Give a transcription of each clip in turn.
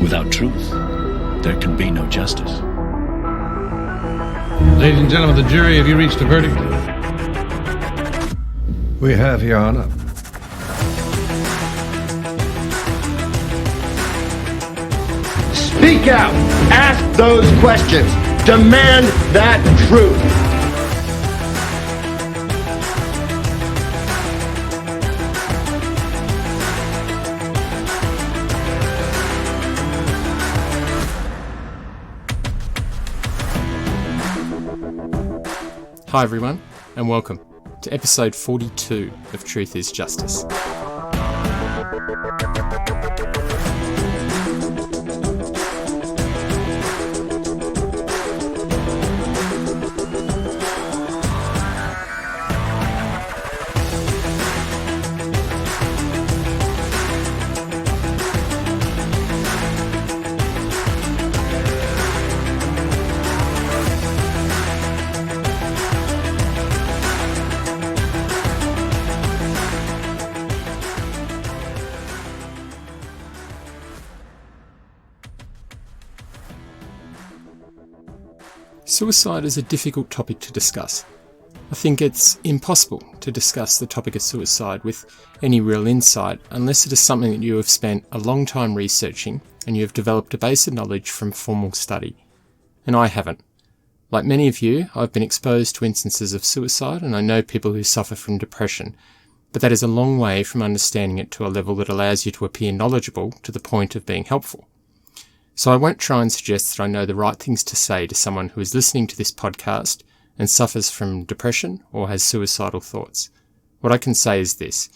Without truth, there can be no justice. Ladies and gentlemen of the jury, have you reached a verdict? We have, Your Honor. Speak out. Ask those questions. Demand that truth. Hi everyone, and welcome to episode 42 of Truth is Justice. Suicide is a difficult topic to discuss. I think it's impossible to discuss the topic of suicide with any real insight unless it is something that you have spent a long time researching and you have developed a base of knowledge from formal study. And I haven't. Like many of you, I've been exposed to instances of suicide and I know people who suffer from depression, but that is a long way from understanding it to a level that allows you to appear knowledgeable to the point of being helpful. So I won't try and suggest that I know the right things to say to someone who is listening to this podcast and suffers from depression or has suicidal thoughts. What I can say is this: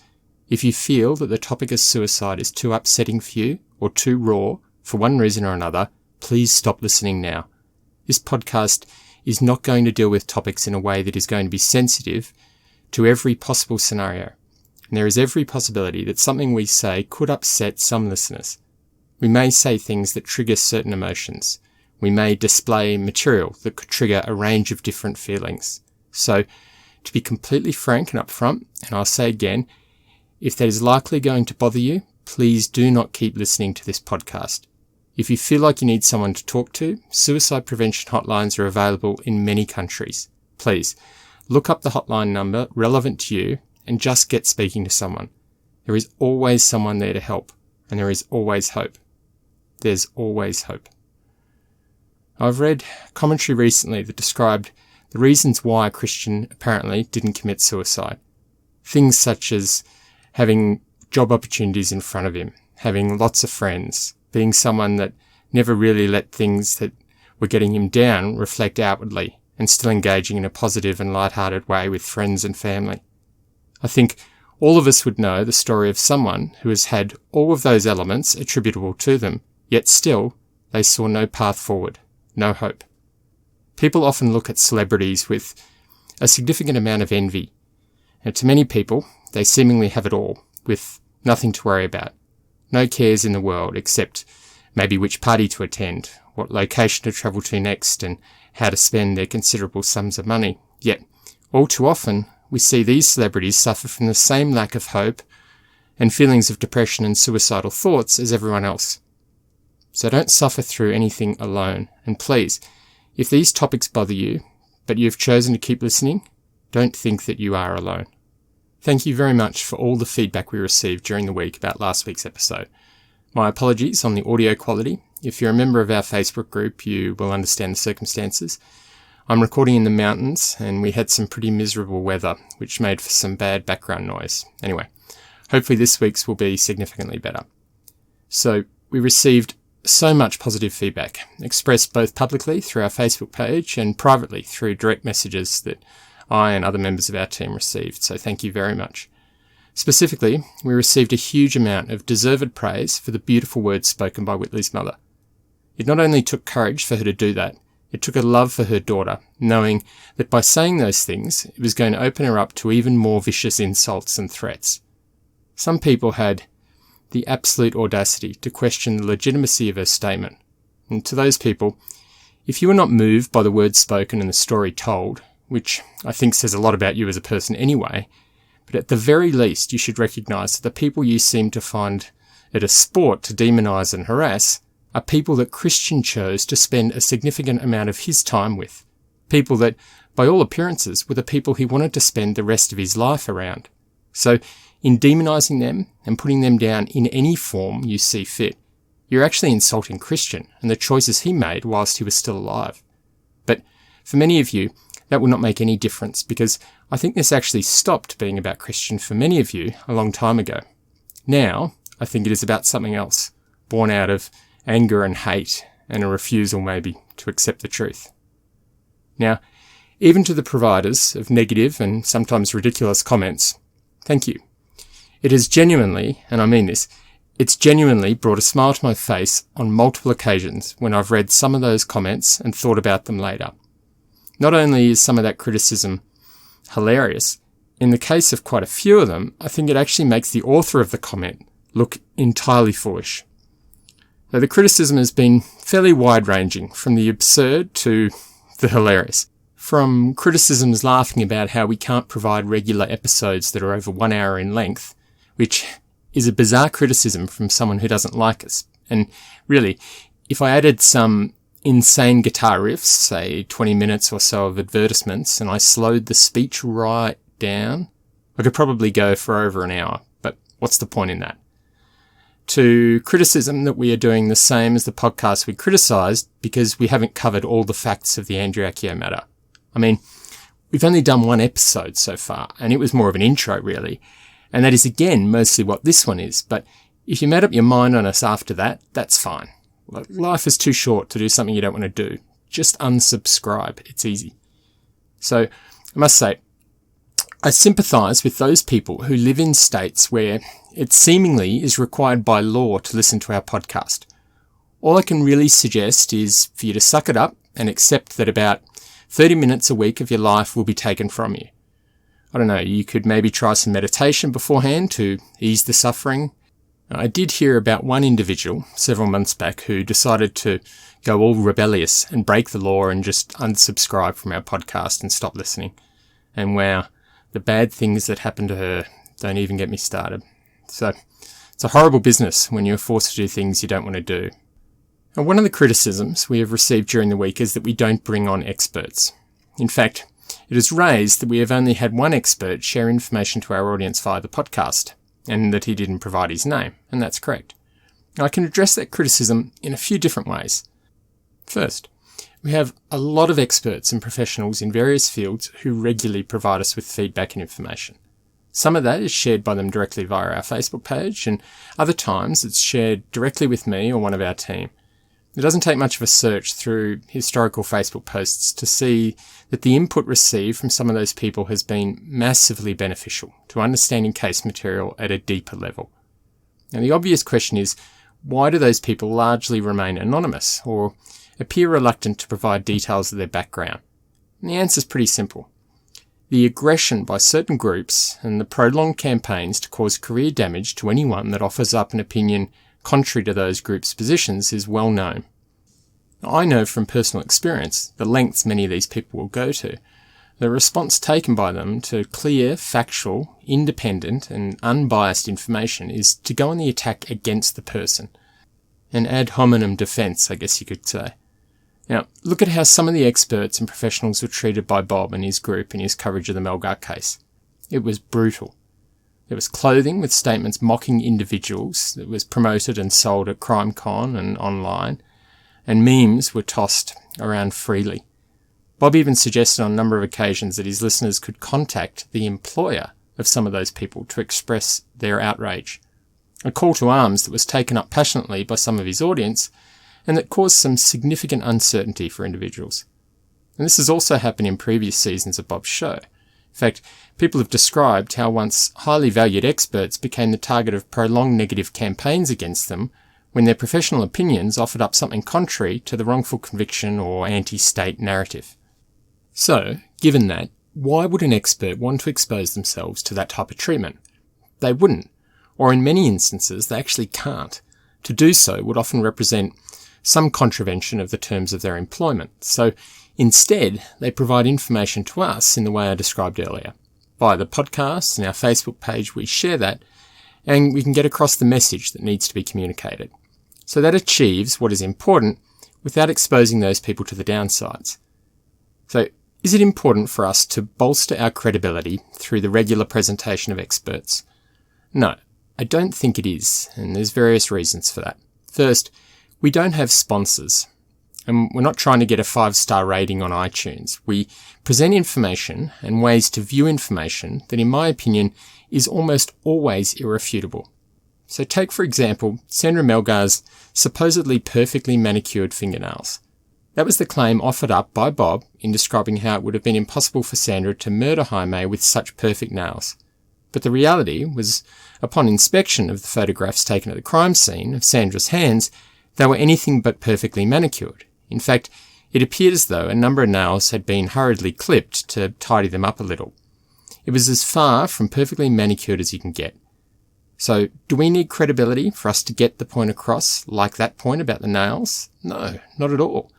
if you feel that the topic of suicide is too upsetting for you or too raw for one reason or another, please stop listening now. This podcast is not going to deal with topics in a way that is going to be sensitive to every possible scenario. And there is every possibility that something we say could upset some listeners. We may say things that trigger certain emotions. We may display material that could trigger a range of different feelings. So, to be completely frank and upfront, and I'll say again, if that is likely going to bother you, please do not keep listening to this podcast. If you feel like you need someone to talk to, suicide prevention hotlines are available in many countries. Please, look up the hotline number relevant to you and just get speaking to someone. There is always someone there to help, and there is always hope. There's always hope. I've read commentary recently that described the reasons why a Christian apparently didn't commit suicide. Things such as having job opportunities in front of him, having lots of friends, being someone that never really let things that were getting him down reflect outwardly, and still engaging in a positive and light-hearted way with friends and family. I think all of us would know the story of someone who has had all of those elements attributable to them, yet still, they saw no path forward, no hope. People often look at celebrities with a significant amount of envy. And to many people, they seemingly have it all, with nothing to worry about. No cares in the world except maybe which party to attend, what location to travel to next, and how to spend their considerable sums of money. Yet, all too often, we see these celebrities suffer from the same lack of hope and feelings of depression and suicidal thoughts as everyone else. So don't suffer through anything alone. And please, if these topics bother you, but you've chosen to keep listening, don't think that you are alone. Thank you very much for all the feedback we received during the week about last week's episode. My apologies on the audio quality. If you're a member of our Facebook group, you will understand the circumstances. I'm recording in the mountains, and we had some pretty miserable weather, which made for some bad background noise. Anyway, hopefully this week's will be significantly better. So, we received so much positive feedback, expressed both publicly through our Facebook page and privately through direct messages that I and other members of our team received, so thank you very much. Specifically, we received a huge amount of deserved praise for the beautiful words spoken by Whitley's mother. It not only took courage for her to do that, it took a love for her daughter, knowing that by saying those things, it was going to open her up to even more vicious insults and threats. Some people had the absolute audacity to question the legitimacy of her statement. And to those people, if you are not moved by the words spoken and the story told, which I think says a lot about you as a person anyway, but at the very least you should recognise that the people you seem to find it a sport to demonise and harass are people that Christian chose to spend a significant amount of his time with. People that, by all appearances, were the people he wanted to spend the rest of his life around. So, in demonising them and putting them down in any form you see fit, you're actually insulting Christian and the choices he made whilst he was still alive. But for many of you, that will not make any difference, because I think this actually stopped being about Christian for many of you a long time ago. Now, I think it is about something else, born out of anger and hate and a refusal maybe to accept the truth. Now, even to the providers of negative and sometimes ridiculous comments, thank you. It has genuinely, and I mean this, it's genuinely brought a smile to my face on multiple occasions when I've read some of those comments and thought about them later. Not only is some of that criticism hilarious, in the case of quite a few of them, I think it actually makes the author of the comment look entirely foolish. Though the criticism has been fairly wide-ranging, from the absurd to the hilarious. From criticisms laughing about how we can't provide regular episodes that are over 1 hour in length, which is a bizarre criticism from someone who doesn't like us. And really, if I added some insane guitar riffs, say 20 minutes or so of advertisements, and I slowed the speech right down, I could probably go for over an hour. But what's the point in that? To criticism that we are doing the same as the podcast we criticised because we haven't covered all the facts of the Andriacchio matter. I mean, we've only done one episode so far, and it was more of an intro, really. And that is, again, mostly what this one is. But if you made up your mind on us after that, that's fine. Life is too short to do something you don't want to do. Just unsubscribe. It's easy. So, I must say, I sympathise with those people who live in states where it seemingly is required by law to listen to our podcast. All I can really suggest is for you to suck it up and accept that about 30 minutes a week of your life will be taken from you. I don't know, you could maybe try some meditation beforehand to ease the suffering. I did hear about one individual several months back who decided to go all rebellious and break the law and just unsubscribe from our podcast and stop listening. And wow, the bad things that happened to her don't even get me started. So, it's a horrible business when you're forced to do things you don't want to do. And one of the criticisms we have received during the week is that we don't bring on experts. In fact, it is raised that we have only had one expert share information to our audience via the podcast, and that he didn't provide his name, and that's correct. Now, I can address that criticism in a few different ways. First, we have a lot of experts and professionals in various fields who regularly provide us with feedback and information. Some of that is shared by them directly via our Facebook page, and other times it's shared directly with me or one of our team. It doesn't take much of a search through historical Facebook posts to see that the input received from some of those people has been massively beneficial to understanding case material at a deeper level. Now, the obvious question is, why do those people largely remain anonymous or appear reluctant to provide details of their background? And the answer is pretty simple. The aggression by certain groups and the prolonged campaigns to cause career damage to anyone that offers up an opinion contrary to those groups' positions is well known. I know from personal experience the lengths many of these people will go to. The response taken by them to clear, factual, independent and unbiased information is to go on the attack against the person. An ad hominem defence, I guess you could say. Now, look at how some of the experts and professionals were treated by Bob and his group in his coverage of the Melgar case. It was brutal. There was clothing with statements mocking individuals that was promoted and sold at CrimeCon and online, and memes were tossed around freely. Bob even suggested on a number of occasions that his listeners could contact the employer of some of those people to express their outrage. A call to arms that was taken up passionately by some of his audience and that caused some significant uncertainty for individuals. And this has also happened in previous seasons of Bob's show. In fact, people have described how once highly valued experts became the target of prolonged negative campaigns against them when their professional opinions offered up something contrary to the wrongful conviction or anti-state narrative. So, given that, why would an expert want to expose themselves to that type of treatment? They wouldn't, or in many instances they actually can't. To do so would often represent some contravention of the terms of their employment. So instead, they provide information to us in the way I described earlier. Via the podcast and our Facebook page, we share that, and we can get across the message that needs to be communicated. So that achieves what is important without exposing those people to the downsides. So is it important for us to bolster our credibility through the regular presentation of experts? No, I don't think it is, and there's various reasons for that. First, we don't have sponsors, and we're not trying to get a 5-star rating on iTunes. We present information and ways to view information that, in my opinion, is almost always irrefutable. So take, for example, Sandra Melgar's supposedly perfectly manicured fingernails. That was the claim offered up by Bob in describing how it would have been impossible for Sandra to murder Jaime with such perfect nails. But the reality was, upon inspection of the photographs taken at the crime scene of Sandra's hands, they were anything but perfectly manicured. In fact, it appeared as though a number of nails had been hurriedly clipped to tidy them up a little. It was as far from perfectly manicured as you can get. So, do we need credibility for us to get the point across, like that point about the nails? No, not at all.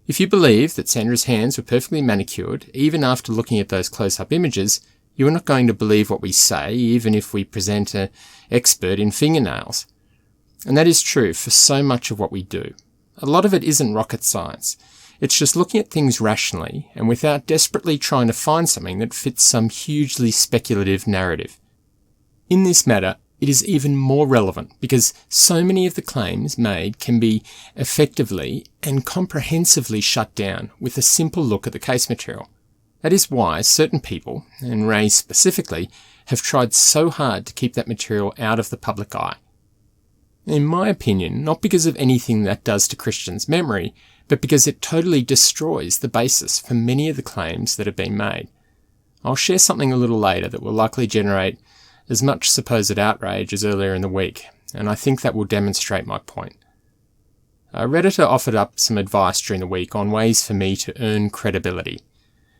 If you believe that Sandra's hands were perfectly manicured, even after looking at those close-up images, you are not going to believe what we say, even if we present an expert in fingernails. And that is true for so much of what we do. A lot of it isn't rocket science. It's just looking at things rationally and without desperately trying to find something that fits some hugely speculative narrative. In this matter, it is even more relevant because so many of the claims made can be effectively and comprehensively shut down with a simple look at the case material. That is why certain people, and Ray specifically, have tried so hard to keep that material out of the public eye. In my opinion, not because of anything that does to Christian's memory, but because it totally destroys the basis for many of the claims that have been made. I'll share something a little later that will likely generate as much supposed outrage as earlier in the week, and I think that will demonstrate my point. A Redditor offered up some advice during the week on ways for me to earn credibility.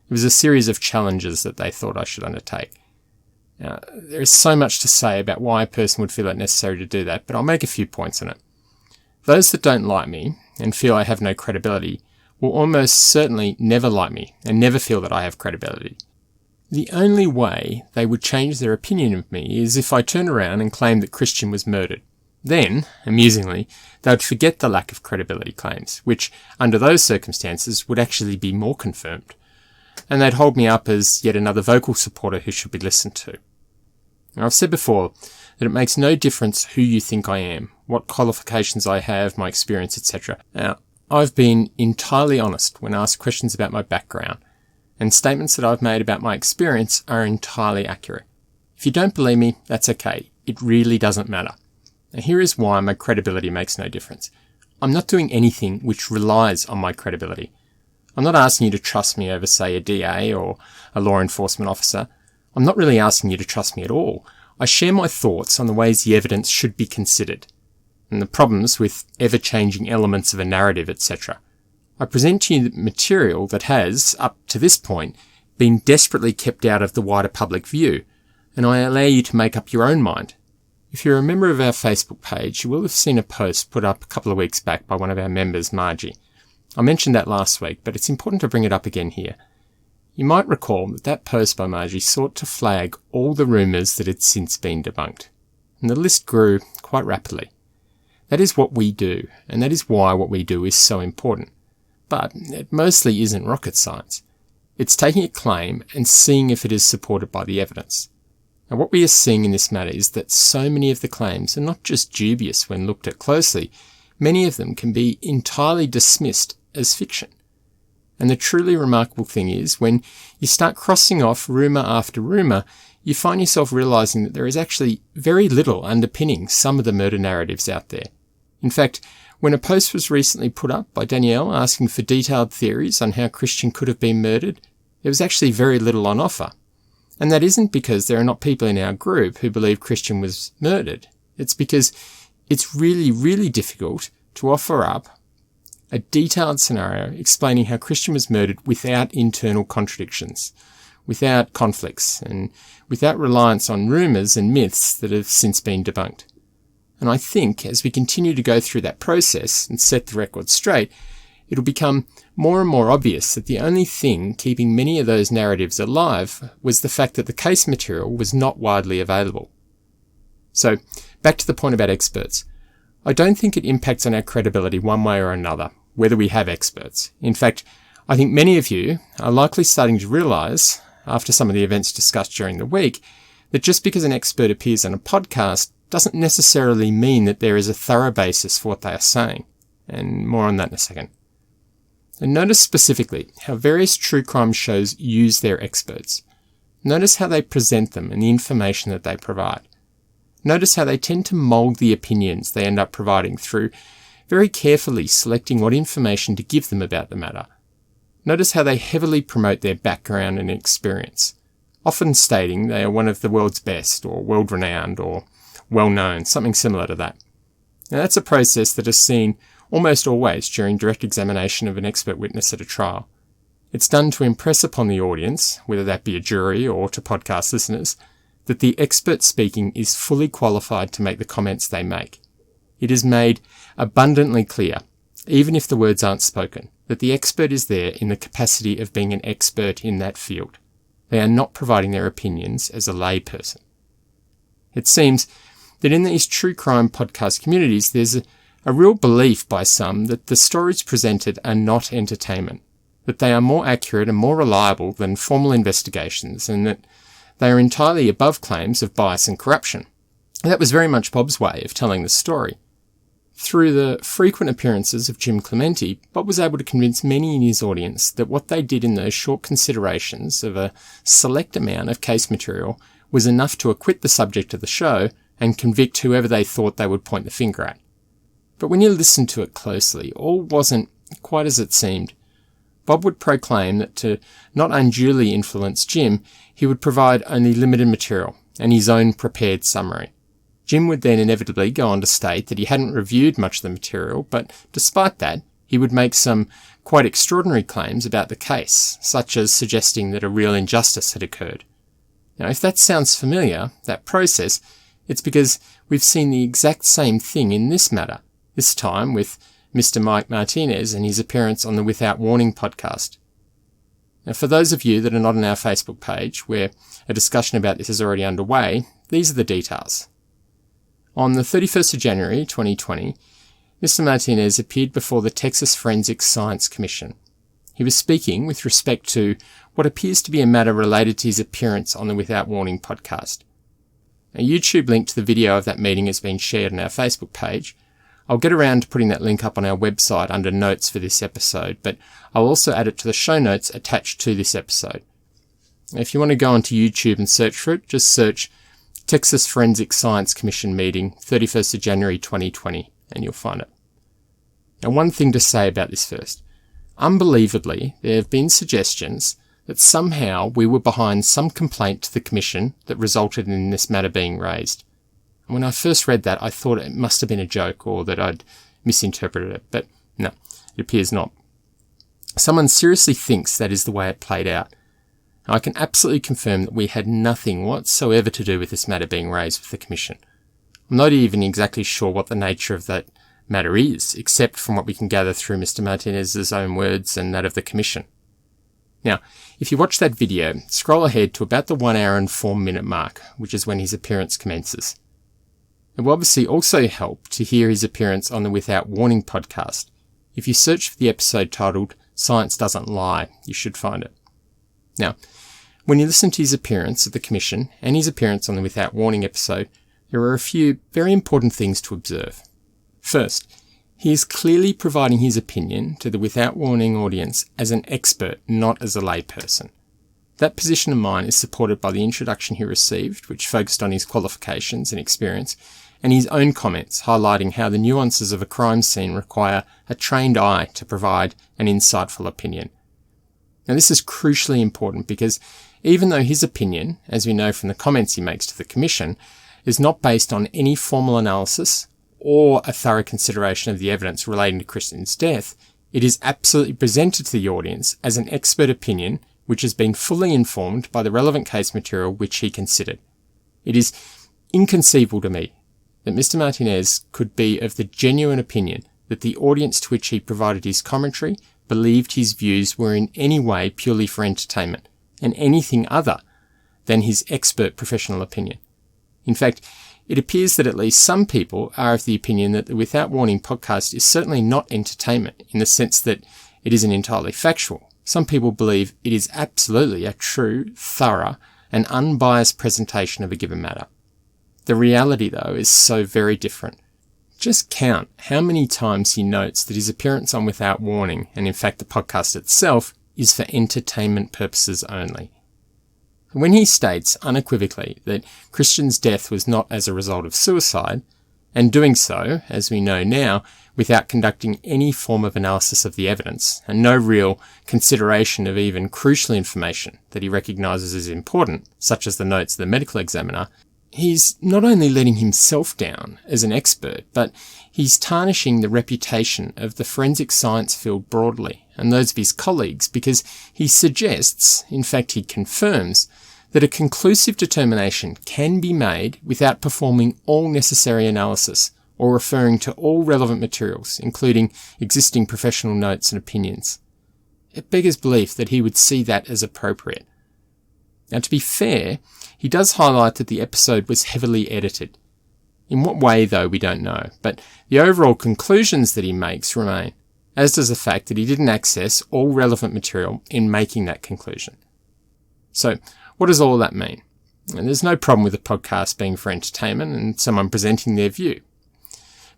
It was a series of challenges that they thought I should undertake. Now, there is so much to say about why a person would feel it necessary to do that, but I'll make a few points on it. Those that don't like me and feel I have no credibility will almost certainly never like me and never feel that I have credibility. The only way they would change their opinion of me is if I turned around and claimed that Christian was murdered. Then, amusingly, they would forget the lack of credibility claims, which, under those circumstances, would actually be more confirmed. And they'd hold me up as yet another vocal supporter who should be listened to. Now, I've said before that it makes no difference who you think I am, what qualifications I have, my experience, etc. Now, I've been entirely honest when asked questions about my background, and statements that I've made about my experience are entirely accurate. If you don't believe me, that's okay. It really doesn't matter. Now, here is why my credibility makes no difference. I'm not doing anything which relies on my credibility. I'm not asking you to trust me over, say, a DA or a law enforcement officer. I'm not really asking you to trust me at all. I share my thoughts on the ways the evidence should be considered, and the problems with ever-changing elements of a narrative, etc. I present to you material that has, up to this point, been desperately kept out of the wider public view, and I allow you to make up your own mind. If you're a member of our Facebook page, you will have seen a post put up a couple of weeks back by one of our members, Margie. I mentioned that last week, but it's important to bring it up again here. You might recall that that post by Margie sought to flag all the rumours that had since been debunked, and the list grew quite rapidly. That is what we do, and that is why what we do is so important. But it mostly isn't rocket science. It's taking a claim and seeing if it is supported by the evidence. Now, what we are seeing in this matter is that so many of the claims are not just dubious when looked at closely, many of them can be entirely dismissed as fiction. And the truly remarkable thing is, when you start crossing off rumour after rumour, you find yourself realising that there is actually very little underpinning some of the murder narratives out there. In fact, when a post was recently put up by Danielle asking for detailed theories on how Christian could have been murdered, there was actually very little on offer. And that isn't because there are not people in our group who believe Christian was murdered. It's because it's really, really difficult to offer up a detailed scenario explaining how Christian was murdered without internal contradictions, without conflicts, and without reliance on rumours and myths that have since been debunked. And I think as we continue to go through that process and set the record straight, it'll become more and more obvious that the only thing keeping many of those narratives alive was the fact that the case material was not widely available. So, back to the point about experts. I don't think it impacts on our credibility one way or another, whether we have experts. In fact, I think many of you are likely starting to realise, after some of the events discussed during the week, that just because an expert appears on a podcast doesn't necessarily mean that there is a thorough basis for what they are saying. And more on that in a second. And notice specifically how various true crime shows use their experts. Notice how they present them and the information that they provide. Notice how they tend to mould the opinions they end up providing through very carefully selecting what information to give them about the matter. Notice how they heavily promote their background and experience, often stating they are one of the world's best or world-renowned or well-known, something similar to that. Now that's a process that is seen almost always during direct examination of an expert witness at a trial. It's done to impress upon the audience, whether that be a jury or to podcast listeners, that the expert speaking is fully qualified to make the comments they make. It is made abundantly clear, even if the words aren't spoken, that the expert is there in the capacity of being an expert in that field. They are not providing their opinions as a lay person. It seems that in these true crime podcast communities, there's a real belief by some that the stories presented are not entertainment, that they are more accurate and more reliable than formal investigations, and that they are entirely above claims of bias and corruption. And that was very much Bob's way of telling the story. Through the frequent appearances of Jim Clemente, Bob was able to convince many in his audience that what they did in those short considerations of a select amount of case material was enough to acquit the subject of the show and convict whoever they thought they would point the finger at. But when you listen to it closely, all wasn't quite as it seemed. Bob would proclaim that to not unduly influence Jim, he would provide only limited material and his own prepared summary. Jim would then inevitably go on to state that he hadn't reviewed much of the material, but despite that, he would make some quite extraordinary claims about the case, such as suggesting that a real injustice had occurred. Now, if that sounds familiar, that process, it's because we've seen the exact same thing in this matter, this time with Mr. Mike Martinez and his appearance on the Without Warning podcast. Now, for those of you that are not on our Facebook page, where a discussion about this is already underway, these are the details. On the 31st of January 2020, Mr. Martinez appeared before the Texas Forensic Science Commission. He was speaking with respect to what appears to be a matter related to his appearance on the Without Warning podcast. A YouTube link to the video of that meeting has been shared on our Facebook page. I'll get around to putting that link up on our website under notes for this episode, but I'll also add it to the show notes attached to this episode. If you want to go onto YouTube and search for it, just search Texas Forensic Science Commission meeting, 31st of January 2020, and you'll find it. Now, one thing to say about this first. Unbelievably, there have been suggestions that somehow we were behind some complaint to the Commission that resulted in this matter being raised. And when I first read that, I thought it must have been a joke or that I'd misinterpreted it, but no, it appears not. Someone seriously thinks that is the way it played out. I can absolutely confirm that we had nothing whatsoever to do with this matter being raised with the Commission. I'm not even exactly sure what the nature of that matter is, except from what we can gather through Mr. Martinez's own words and that of the Commission. Now, if you watch that video, scroll ahead to about the 1 hour and 4 minute mark, which is when his appearance commences. It will obviously also help to hear his appearance on the Without Warning podcast. If you search for the episode titled Science Doesn't Lie, you should find it. Now, when you listen to his appearance at the Commission and his appearance on the Without Warning episode, there are a few very important things to observe. First, he is clearly providing his opinion to the Without Warning audience as an expert, not as a layperson. That position of mine is supported by the introduction he received, which focused on his qualifications and experience, and his own comments highlighting how the nuances of a crime scene require a trained eye to provide an insightful opinion. Now, this is crucially important because even though his opinion, as we know from the comments he makes to the Commission, is not based on any formal analysis or a thorough consideration of the evidence relating to Christian's death, it is absolutely presented to the audience as an expert opinion which has been fully informed by the relevant case material which he considered. It is inconceivable to me that Mr. Martinez could be of the genuine opinion that the audience to which he provided his commentary believed his views were in any way purely for entertainment and anything other than his expert professional opinion. In fact, it appears that at least some people are of the opinion that the Without Warning podcast is certainly not entertainment in the sense that it isn't entirely factual. Some people believe it is absolutely a true, thorough, and unbiased presentation of a given matter. The reality, though, is so very different. Just count how many times he notes that his appearance on Without Warning, and in fact the podcast itself, is for entertainment purposes only. When he states unequivocally that Christian's death was not as a result of suicide, and doing so, as we know now, without conducting any form of analysis of the evidence, and no real consideration of even crucial information that he recognises as important, such as the notes of the medical examiner, he's not only letting himself down as an expert, but he's tarnishing the reputation of the forensic science field broadly, and those of his colleagues, because he suggests, in fact he confirms, that a conclusive determination can be made without performing all necessary analysis or referring to all relevant materials, including existing professional notes and opinions. It beggars belief that he would see that as appropriate. Now, to be fair, he does highlight that the episode was heavily edited. In what way, though, we don't know, but the overall conclusions that he makes remain, as does the fact that he didn't access all relevant material in making that conclusion. So, what does all that mean? And there's no problem with a podcast being for entertainment and someone presenting their view.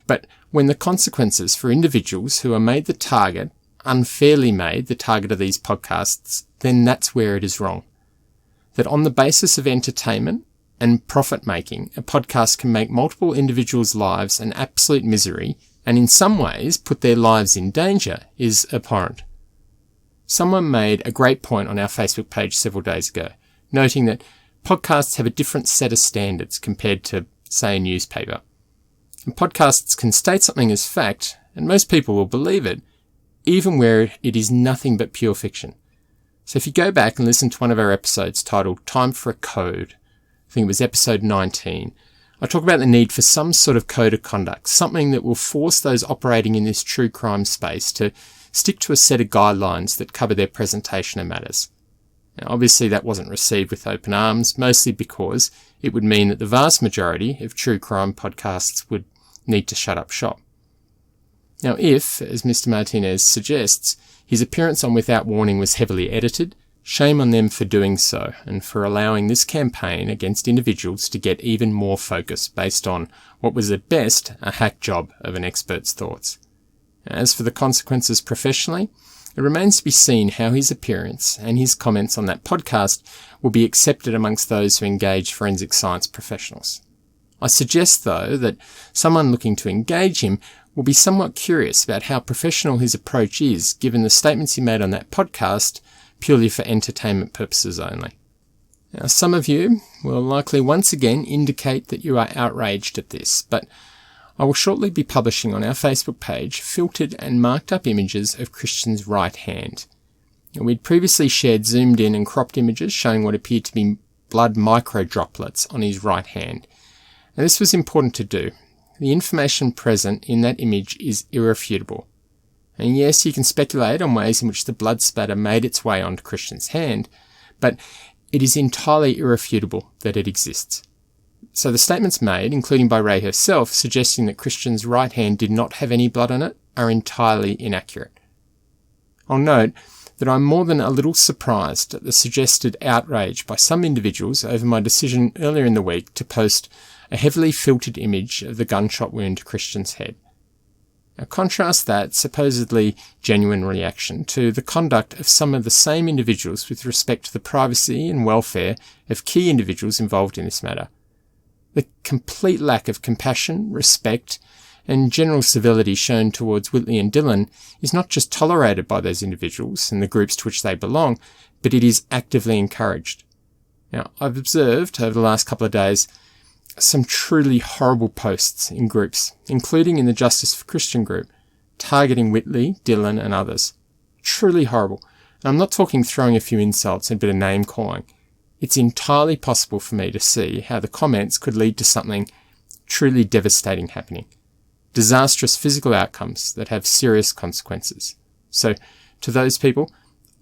But when the consequences for individuals who are made the target, unfairly made the target of these podcasts, then that's where it is wrong. That on the basis of entertainment and profit making, a podcast can make multiple individuals' lives an absolute misery and in some ways put their lives in danger is abhorrent. Someone made a great point on our Facebook page several days ago, noting that podcasts have a different set of standards compared to, say, a newspaper. And podcasts can state something as fact, and most people will believe it, even where it is nothing but pure fiction. So if you go back and listen to one of our episodes titled Time for a Code, I think it was episode 19, I talk about the need for some sort of code of conduct, something that will force those operating in this true crime space to stick to a set of guidelines that cover their presentation of matters. Now, obviously that wasn't received with open arms, mostly because it would mean that the vast majority of true crime podcasts would need to shut up shop. Now, if, as Mr. Martinez suggests, his appearance on Without Warning was heavily edited, shame on them for doing so and for allowing this campaign against individuals to get even more focus based on what was at best a hack job of an expert's thoughts. As for the consequences professionally, it remains to be seen how his appearance and his comments on that podcast will be accepted amongst those who engage forensic science professionals. I suggest, though, that someone looking to engage him will be somewhat curious about how professional his approach is, given the statements he made on that podcast purely for entertainment purposes only. Now, some of you will likely once again indicate that you are outraged at this, but I will shortly be publishing on our Facebook page filtered and marked up images of Christian's right hand. We'd previously shared zoomed in and cropped images showing what appeared to be blood micro droplets on his right hand. Now, this was important to do. The information present in that image is irrefutable. And yes, you can speculate on ways in which the blood spatter made its way onto Christian's hand, but it is entirely irrefutable that it exists. So the statements made, including by Ray herself, suggesting that Christian's right hand did not have any blood on it, are entirely inaccurate. I'll note that I'm more than a little surprised at the suggested outrage by some individuals over my decision earlier in the week to post a heavily filtered image of the gunshot wound to Christian's head. Now contrast that supposedly genuine reaction to the conduct of some of the same individuals with respect to the privacy and welfare of key individuals involved in this matter. The complete lack of compassion, respect, and general civility shown towards Whitley and Dylan is not just tolerated by those individuals and the groups to which they belong, but it is actively encouraged. Now, I've observed over the last couple of days some truly horrible posts in groups, including in the Justice for Christian group, targeting Whitley, Dylan, and others. Truly horrible. And I'm not talking throwing a few insults and a bit of name calling. It's entirely possible for me to see how the comments could lead to something truly devastating happening. Disastrous physical outcomes that have serious consequences. So, to those people,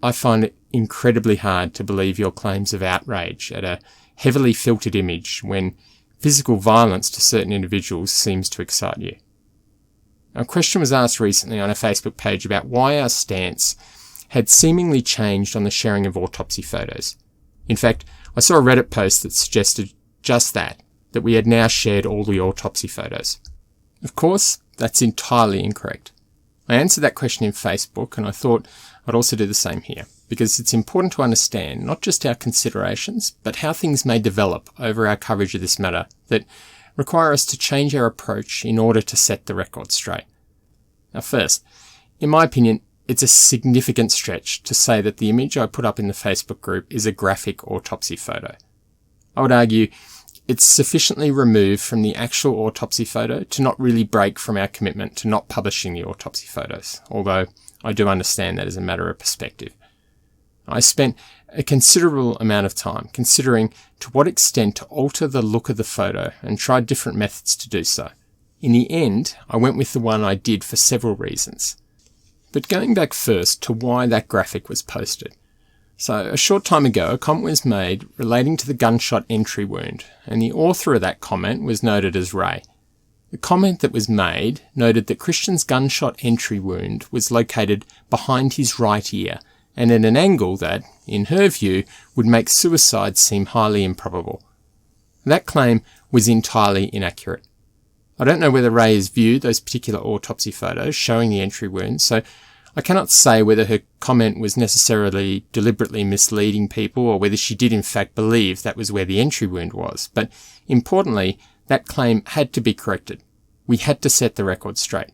I find it incredibly hard to believe your claims of outrage at a heavily filtered image when physical violence to certain individuals seems to excite you. A question was asked recently on a Facebook page about why our stance had seemingly changed on the sharing of autopsy photos. In fact, I saw a Reddit post that suggested just that we had now shared all the autopsy photos. Of course, that's entirely incorrect. I answered that question in Facebook, and I thought I'd also do the same here, because it's important to understand not just our considerations, but how things may develop over our coverage of this matter that require us to change our approach in order to set the record straight. Now first, in my opinion, it's a significant stretch to say that the image I put up in the Facebook group is a graphic autopsy photo. I would argue it's sufficiently removed from the actual autopsy photo to not really break from our commitment to not publishing the autopsy photos, although I do understand that as a matter of perspective. I spent a considerable amount of time considering to what extent to alter the look of the photo and tried different methods to do so. In the end, I went with the one I did for several reasons. But going back first to why that graphic was posted. So a short time ago, a comment was made relating to the gunshot entry wound, and the author of that comment was noted as Ray. The comment that was made noted that Christian's gunshot entry wound was located behind his right ear, and at an angle that, in her view, would make suicide seem highly improbable. That claim was entirely inaccurate. I don't know whether Ray has viewed those particular autopsy photos showing the entry wound, so I cannot say whether her comment was necessarily deliberately misleading people or whether she did in fact believe that was where the entry wound was. But importantly, that claim had to be corrected. We had to set the record straight.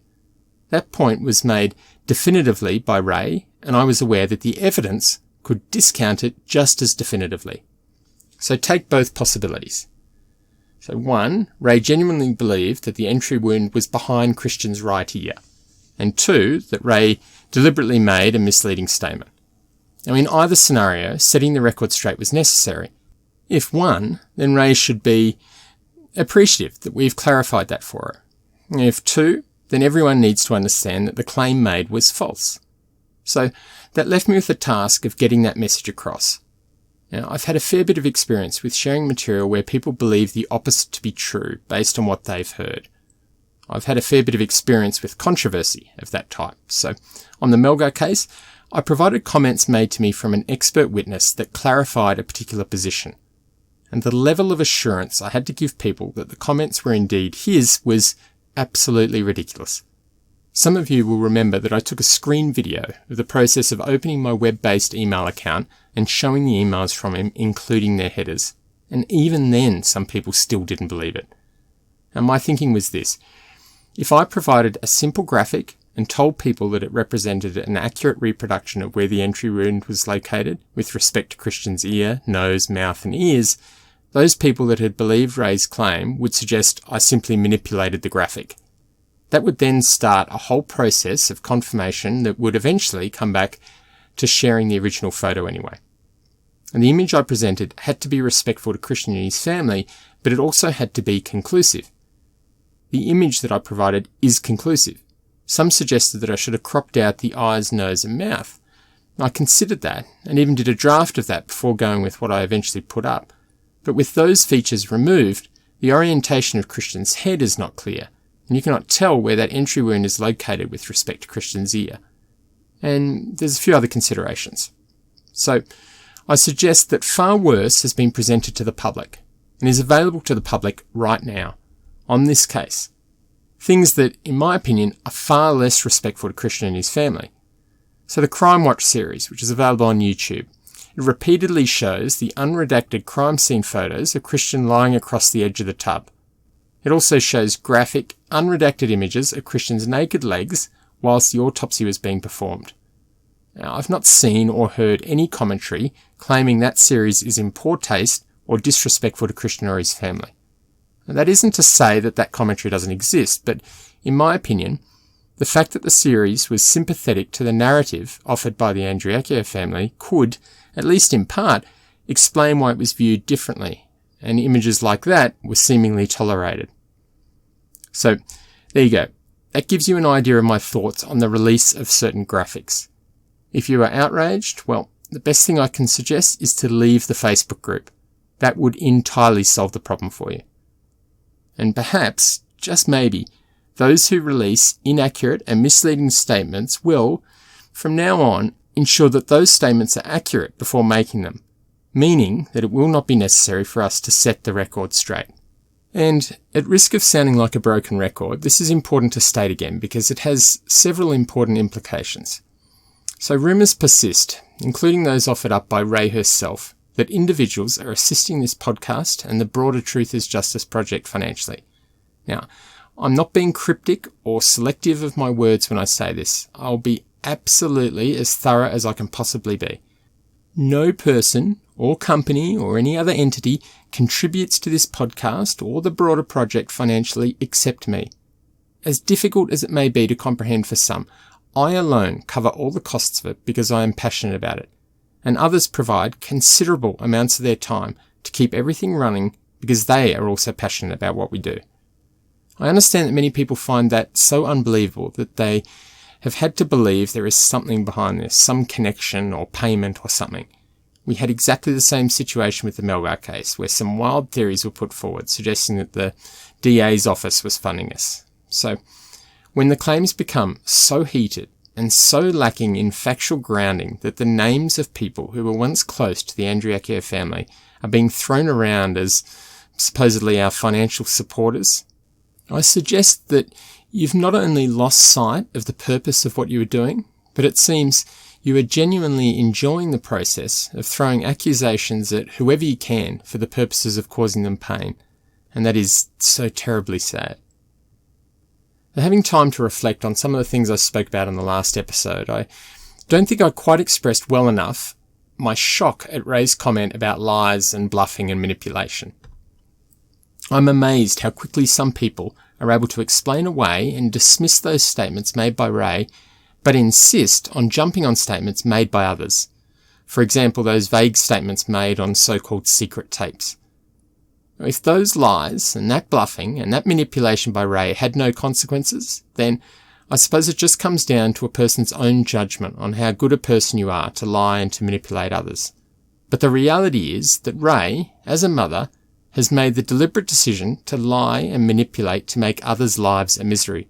That point was made definitively by Ray, and I was aware that the evidence could discount it just as definitively. So take both possibilities. So one, Ray genuinely believed that the entry wound was behind Christian's right ear. And two, that Ray deliberately made a misleading statement. Now in either scenario, setting the record straight was necessary. If one, then Ray should be appreciative that we've clarified that for her. And if two, then everyone needs to understand that the claim made was false. So that left me with the task of getting that message across. Now, I've had a fair bit of experience with sharing material where people believe the opposite to be true based on what they've heard. I've had a fair bit of experience with controversy of that type. So on the Melgar case, I provided comments made to me from an expert witness that clarified a particular position. And the level of assurance I had to give people that the comments were indeed his was absolutely ridiculous. Some of you will remember that I took a screen video of the process of opening my web-based email account and showing the emails from him, including their headers. And even then, some people still didn't believe it. And my thinking was this. If I provided a simple graphic and told people that it represented an accurate reproduction of where the entry wound was located with respect to Christian's ear, nose, mouth and ears, those people that had believed Ray's claim would suggest I simply manipulated the graphic. That would then start a whole process of confirmation that would eventually come back to sharing the original photo anyway. And the image I presented had to be respectful to Christian and his family, but it also had to be conclusive. The image that I provided is conclusive. Some suggested that I should have cropped out the eyes, nose and mouth. I considered that and even did a draft of that before going with what I eventually put up. But with those features removed, the orientation of Christian's head is not clear, and you cannot tell where that entry wound is located with respect to Christian's ear. And there's a few other considerations. So I suggest that far worse has been presented to the public and is available to the public right now on this case. Things that, in my opinion, are far less respectful to Christian and his family. So the Crime Watch series, which is available on YouTube, it repeatedly shows the unredacted crime scene photos of Christian lying across the edge of the tub. It also shows graphic, unredacted images of Christian's naked legs whilst the autopsy was being performed. Now, I've not seen or heard any commentary claiming that series is in poor taste or disrespectful to Christian or his family. Now, that isn't to say that that commentary doesn't exist, but in my opinion, the fact that the series was sympathetic to the narrative offered by the Andriacchio family could, at least in part, explain why it was viewed differently, and images like that were seemingly tolerated. So, there you go. That gives you an idea of my thoughts on the release of certain graphics. If you are outraged, well, the best thing I can suggest is to leave the Facebook group. That would entirely solve the problem for you. And perhaps, just maybe, those who release inaccurate and misleading statements will, from now on, ensure that those statements are accurate before making them, meaning that it will not be necessary for us to set the record straight. And at risk of sounding like a broken record, this is important to state again because it has several important implications. So rumours persist, including those offered up by Ray herself, that individuals are assisting this podcast and the broader Truth is Justice project financially. Now, I'm not being cryptic or selective of my words when I say this. I'll be absolutely as thorough as I can possibly be. No person or company or any other entity contributes to this podcast or the broader project financially except me. As difficult as it may be to comprehend for some, I alone cover all the costs of it because I am passionate about it, and others provide considerable amounts of their time to keep everything running because they are also passionate about what we do. I understand that many people find that so unbelievable that they have had to believe there is something behind this, some connection or payment or something. We had exactly the same situation with the Melgar case, where some wild theories were put forward, suggesting that the DA's office was funding us. So, when the claims become so heated and so lacking in factual grounding that the names of people who were once close to the Andriacchio family are being thrown around as supposedly our financial supporters, I suggest that you've not only lost sight of the purpose of what you were doing, but it seems you are genuinely enjoying the process of throwing accusations at whoever you can for the purposes of causing them pain, and that is so terribly sad. Having time to reflect on some of the things I spoke about in the last episode, I don't think I quite expressed well enough my shock at Ray's comment about lies and bluffing and manipulation. I'm amazed how quickly some people are able to explain away and dismiss those statements made by Ray, but insist on jumping on statements made by others. For example, those vague statements made on so-called secret tapes. If those lies and that bluffing and that manipulation by Ray had no consequences, then I suppose it just comes down to a person's own judgment on how good a person you are to lie and to manipulate others. But the reality is that Ray, as a mother, has made the deliberate decision to lie and manipulate to make others' lives a misery.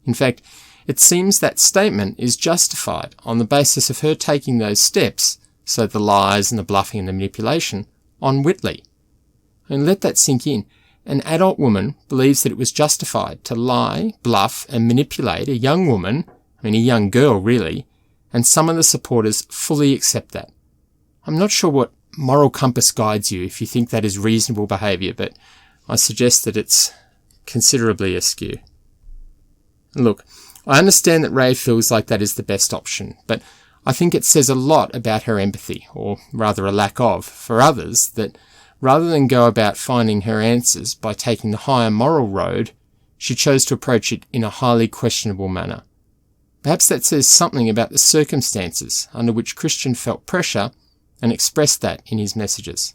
In fact, it seems that statement is justified on the basis of her taking those steps, so the lies and the bluffing and the manipulation, on Whitley. And let that sink in. An adult woman believes that it was justified to lie, bluff and manipulate a young woman, a young girl really, and some of the supporters fully accept that. I'm not sure what moral compass guides you if you think that is reasonable behaviour, but I suggest that it's considerably askew. Look, I understand that Ray feels like that is the best option, but I think it says a lot about her empathy, or rather a lack of, for others, that rather than go about finding her answers by taking the higher moral road, she chose to approach it in a highly questionable manner. Perhaps that says something about the circumstances under which Christian felt pressure and expressed that in his messages.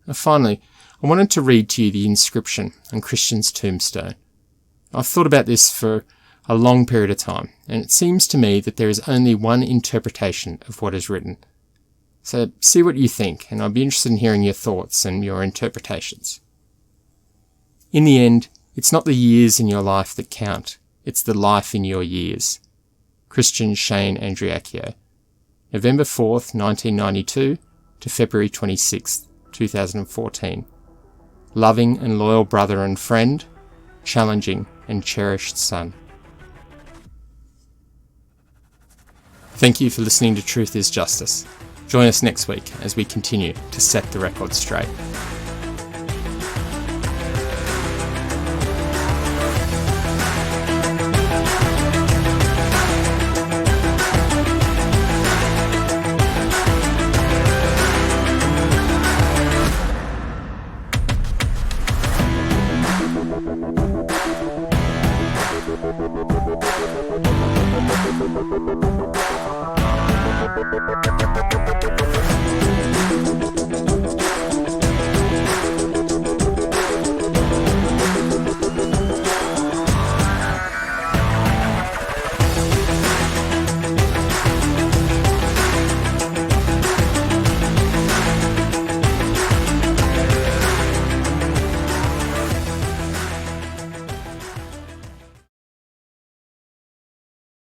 Now, finally, I wanted to read to you the inscription on Christian's tombstone. I've thought about this for a long period of time, and it seems to me that there is only one interpretation of what is written. So see what you think, and I'll be interested in hearing your thoughts and your interpretations. In the end, it's not the years in your life that count, it's the life in your years. Christian Shane Andriacchio, November 4th, 1992 to February 26th, 2014. Loving and loyal brother and friend, challenging and cherished son. Thank you for listening to Truth is Justice. Join us next week as we continue to set the record straight.